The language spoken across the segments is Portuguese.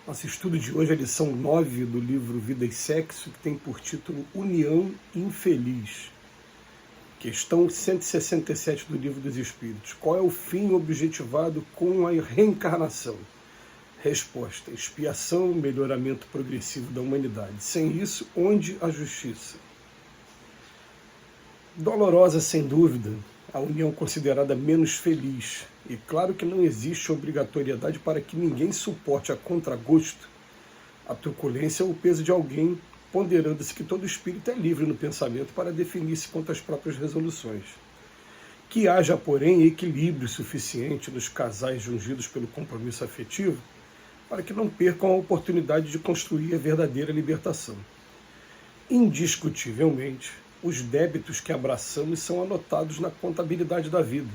Nosso estudo de hoje é a lição 9 do livro Vida e Sexo, que tem por título União Infeliz. Questão 167 do Livro dos Espíritos. Qual é o fim objetivado com a reencarnação? Resposta: expiação, melhoramento progressivo da humanidade. Sem isso, onde a justiça? Dolorosa, sem dúvida, a união considerada menos feliz. E claro que não existe obrigatoriedade para que ninguém suporte a contragosto a truculência ou o peso de alguém, ponderando-se que todo espírito é livre no pensamento para definir-se quanto às próprias resoluções. Que haja, porém, equilíbrio suficiente nos casais jungidos pelo compromisso afetivo para que não percam a oportunidade de construir a verdadeira libertação. Indiscutivelmente, os débitos que abraçamos são anotados na contabilidade da vida.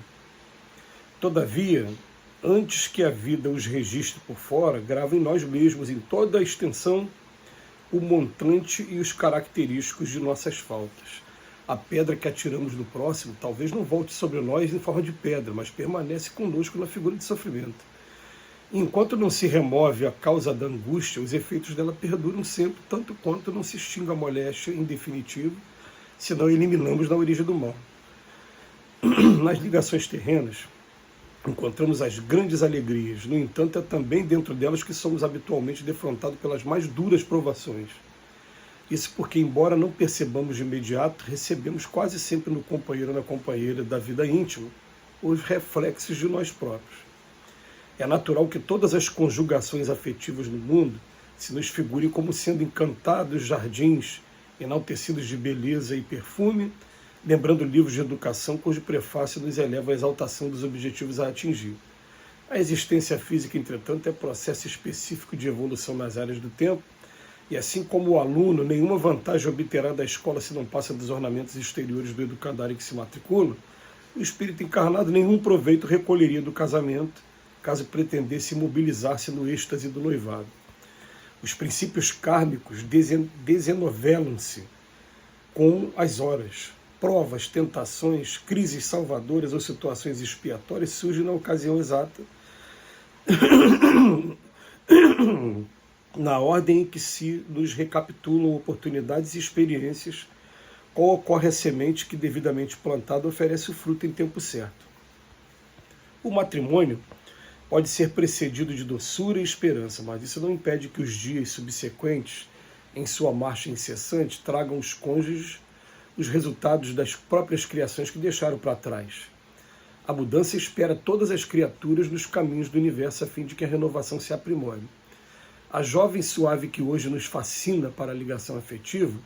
Todavia, antes que a vida os registre por fora, grava em nós mesmos, em toda a extensão, o montante e os característicos de nossas faltas. A pedra que atiramos no próximo talvez não volte sobre nós em forma de pedra, mas permanece conosco na figura de sofrimento. Enquanto não se remove a causa da angústia, os efeitos dela perduram sempre, tanto quanto não se extingue a moléstia em definitivo, se não eliminamos na origem do mal. Nas ligações terrenas, encontramos as grandes alegrias, no entanto, é também dentro delas que somos habitualmente defrontados pelas mais duras provações. Isso porque, embora não percebamos de imediato, recebemos quase sempre no companheiro ou na companheira da vida íntima os reflexos de nós próprios. É natural que todas as conjugações afetivas no mundo se nos figurem como sendo encantados jardins, enaltecidos de beleza e perfume, lembrando livros de educação cujo prefácio nos eleva à exaltação dos objetivos a atingir. A existência física, entretanto, é processo específico de evolução nas áreas do tempo, e assim como o aluno, nenhuma vantagem obterá da escola se não passa dos ornamentos exteriores do educandário que se matricula, o espírito encarnado nenhum proveito recolheria do casamento, caso pretendesse imobilizar-se no êxtase do noivado. Os princípios kármicos desenovelam-se com as horas. Provas, tentações, crises salvadoras ou situações expiatórias surgem na ocasião exata, na ordem em que se nos recapitulam oportunidades e experiências, qual ocorre a semente que, devidamente plantada, oferece o fruto em tempo certo. O matrimônio pode ser precedido de doçura e esperança, mas isso não impede que os dias subsequentes, em sua marcha incessante, tragam os cônjuges os resultados das próprias criações que deixaram para trás. A mudança espera todas as criaturas nos caminhos do universo a fim de que a renovação se aprimore. A jovem suave que hoje nos fascina para a ligação afetiva,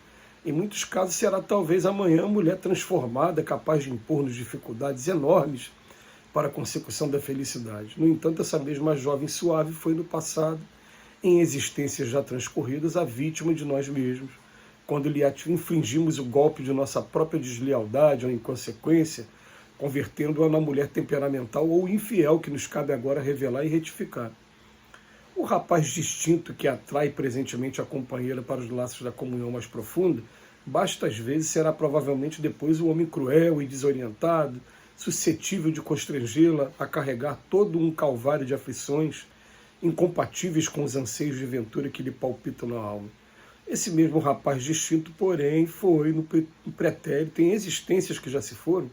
em muitos casos será talvez amanhã mulher transformada, capaz de impor-nos dificuldades enormes para a consecução da felicidade. No entanto, essa mesma jovem suave foi no passado, em existências já transcorridas, a vítima de nós mesmos, quando lhe infligimos o golpe de nossa própria deslealdade ou inconsequência, convertendo-a na mulher temperamental ou infiel que nos cabe agora revelar e retificar. O rapaz distinto que atrai presentemente a companheira para os laços da comunhão mais profunda, basta às vezes será provavelmente depois o homem cruel e desorientado, suscetível de constrangê-la a carregar todo um calvário de aflições, incompatíveis com os anseios de ventura que lhe palpitam na alma. Esse mesmo rapaz distinto, porém, foi no pretérito, em existências que já se foram,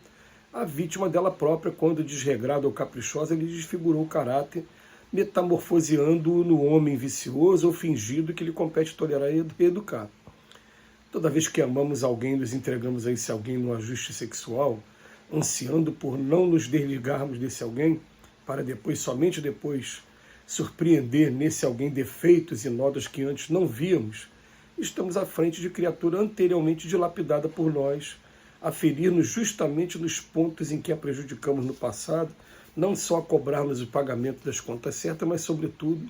a vítima dela própria, quando desregrada ou caprichosa, lhe desfigurou o caráter, metamorfoseando-o no homem vicioso ou fingido que lhe compete tolerar e educar. Toda vez que amamos alguém, nos entregamos a esse alguém no ajuste sexual, ansiando por não nos desligarmos desse alguém, para depois, somente depois, surpreender nesse alguém defeitos e nódoas que antes não víamos, estamos à frente de criatura anteriormente dilapidada por nós, a ferir-nos justamente nos pontos em que a prejudicamos no passado, não só a cobrar-nos o pagamento das contas certas, mas, sobretudo,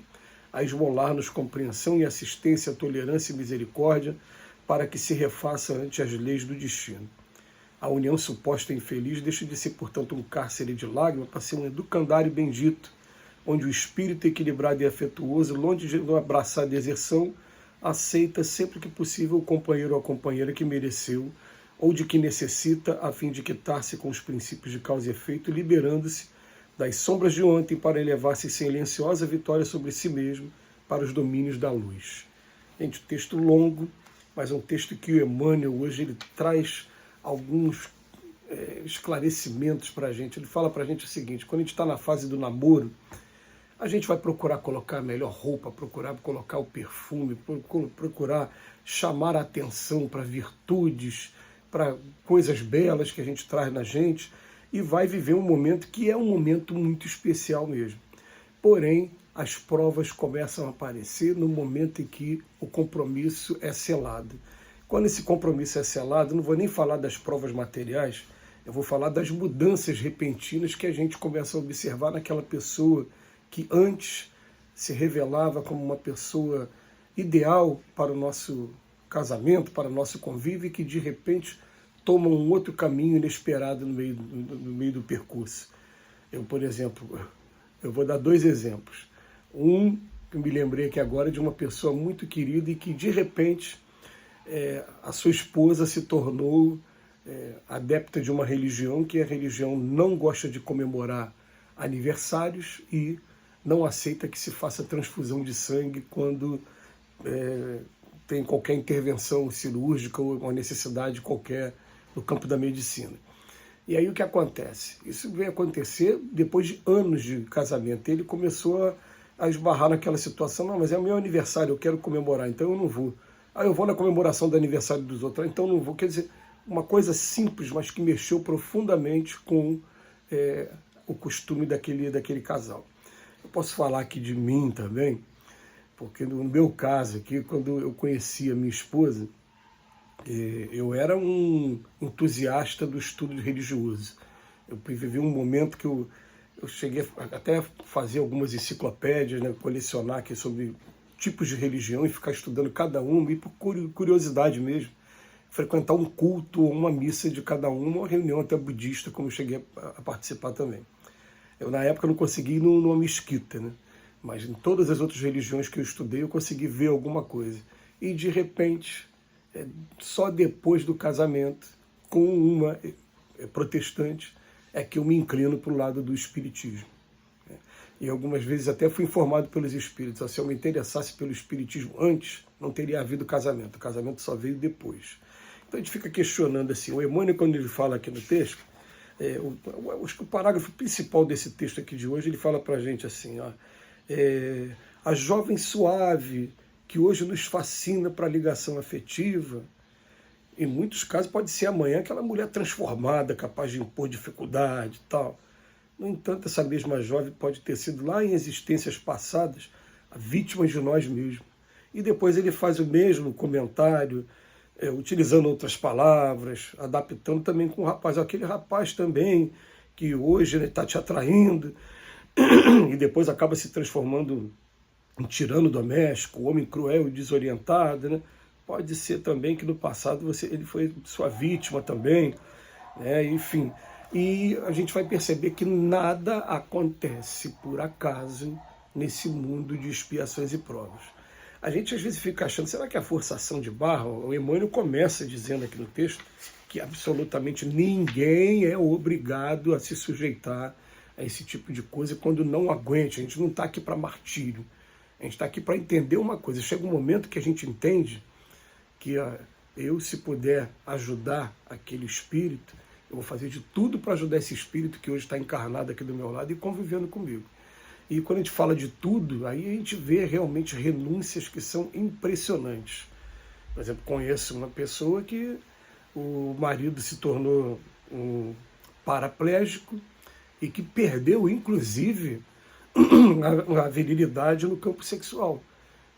a esmolar-nos compreensão e assistência, tolerância e misericórdia, para que se refaça ante as leis do destino. A união suposta infeliz deixa de ser, portanto, um cárcere de lágrimas para ser um educandário bendito, onde o espírito equilibrado e afetuoso, longe de abraçar a deserção, aceita sempre que possível o companheiro ou a companheira que mereceu ou de que necessita a fim de quitar-se com os princípios de causa e efeito, liberando-se das sombras de ontem para elevar-se em silenciosa vitória sobre si mesmo, para os domínios da luz. Gente, texto longo, mas é um texto que o Emmanuel hoje ele traz alguns esclarecimentos para a gente. Ele fala para a gente o seguinte: quando a gente está na fase do namoro, a gente vai procurar colocar a melhor roupa, procurar colocar o perfume, procurar chamar a atenção para virtudes, para coisas belas que a gente traz na gente, e vai viver um momento que é um momento muito especial mesmo. Porém, as provas começam a aparecer no momento em que o compromisso é selado. Quando esse compromisso é selado, não vou nem falar das provas materiais, eu vou falar das mudanças repentinas que a gente começa a observar naquela pessoa que antes se revelava como uma pessoa ideal para o nosso casamento, para o nosso convívio, e que de repente toma um outro caminho inesperado no meio do percurso. Eu, por exemplo, eu vou dar 2 exemplos. Um, que eu me lembrei aqui agora, de uma pessoa muito querida e que de repente a sua esposa se tornou adepta de uma religião que a religião não gosta de comemorar aniversários e não aceita que se faça transfusão de sangue quando tem qualquer intervenção cirúrgica ou uma necessidade qualquer no campo da medicina. E aí o que acontece? Isso veio acontecer depois de anos de casamento. Ele começou a esbarrar naquela situação: não, mas é o meu aniversário, eu quero comemorar, então eu não vou. Eu vou na comemoração do aniversário dos outros, então eu não vou. Quer dizer, uma coisa simples, mas que mexeu profundamente com o costume daquele casal. Eu posso falar aqui de mim também, porque no meu caso aqui, quando eu conheci a minha esposa, eu era um entusiasta do estudo religioso. Eu vivi um momento que eu cheguei até a fazer algumas enciclopédias, né, colecionar aqui sobre tipos de religião e ficar estudando cada uma, e por curiosidade mesmo, frequentar um culto ou uma missa de cada uma reunião até budista, como eu cheguei a participar também. Eu, na época, não consegui ir numa mesquita, né? Mas em todas as outras religiões que eu estudei, eu consegui ver alguma coisa. E, de repente, só depois do casamento, com uma protestante, é que eu me inclino para o lado do espiritismo. E algumas vezes até fui informado pelos espíritos: se eu me interessasse pelo espiritismo antes, não teria havido casamento. O casamento só veio depois. Então a gente fica questionando assim. O Emmanuel, quando ele fala aqui no texto, acho que o parágrafo principal desse texto aqui de hoje, ele fala para a gente assim: a jovem suave que hoje nos fascina para a ligação afetiva, em muitos casos pode ser amanhã aquela mulher transformada, capaz de impor dificuldade e tal. No entanto, essa mesma jovem pode ter sido lá em existências passadas a vítima de nós mesmos. E depois ele faz o mesmo comentário, utilizando outras palavras, adaptando também com o rapaz. Aquele rapaz também que hoje está te atraindo e depois acaba se transformando em tirano doméstico, homem cruel e desorientado, né? Pode ser também que no passado ele foi sua vítima também, né? Enfim. E a gente vai perceber que nada acontece por acaso nesse mundo de expiações e provas. A gente às vezes fica achando: será que é a forçação de barra? O Emmanuel começa dizendo aqui no texto que absolutamente ninguém é obrigado a se sujeitar a esse tipo de coisa quando não aguente. A gente não está aqui para martírio. A gente está aqui para entender uma coisa. Chega um momento que a gente entende que eu, se puder ajudar aquele espírito, eu vou fazer de tudo para ajudar esse espírito que hoje está encarnado aqui do meu lado e convivendo comigo. E quando a gente fala de tudo, aí a gente vê realmente renúncias que são impressionantes. Por exemplo, conheço uma pessoa que o marido se tornou um paraplégico e que perdeu, inclusive, a virilidade no campo sexual.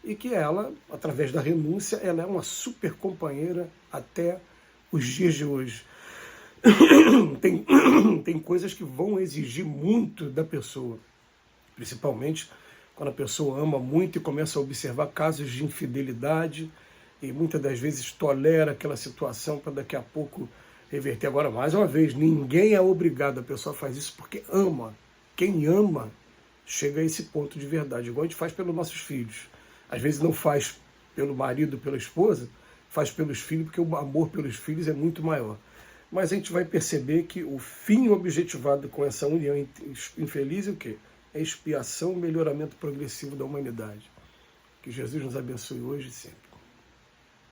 E que ela, através da renúncia, ela é uma super companheira até os dias de hoje. Tem coisas que vão exigir muito da pessoa, principalmente quando a pessoa ama muito e começa a observar casos de infidelidade e muitas das vezes tolera aquela situação para daqui a pouco reverter. Agora, mais uma vez, ninguém é obrigado, a pessoa faz isso porque ama. Quem ama chega a esse ponto de verdade, igual a gente faz pelos nossos filhos. Às vezes não faz pelo marido, pela esposa, faz pelos filhos, porque o amor pelos filhos é muito maior. Mas a gente vai perceber que o fim objetivado com essa união infeliz é o quê? É expiação, melhoramento progressivo da humanidade. Que Jesus nos abençoe hoje e sempre.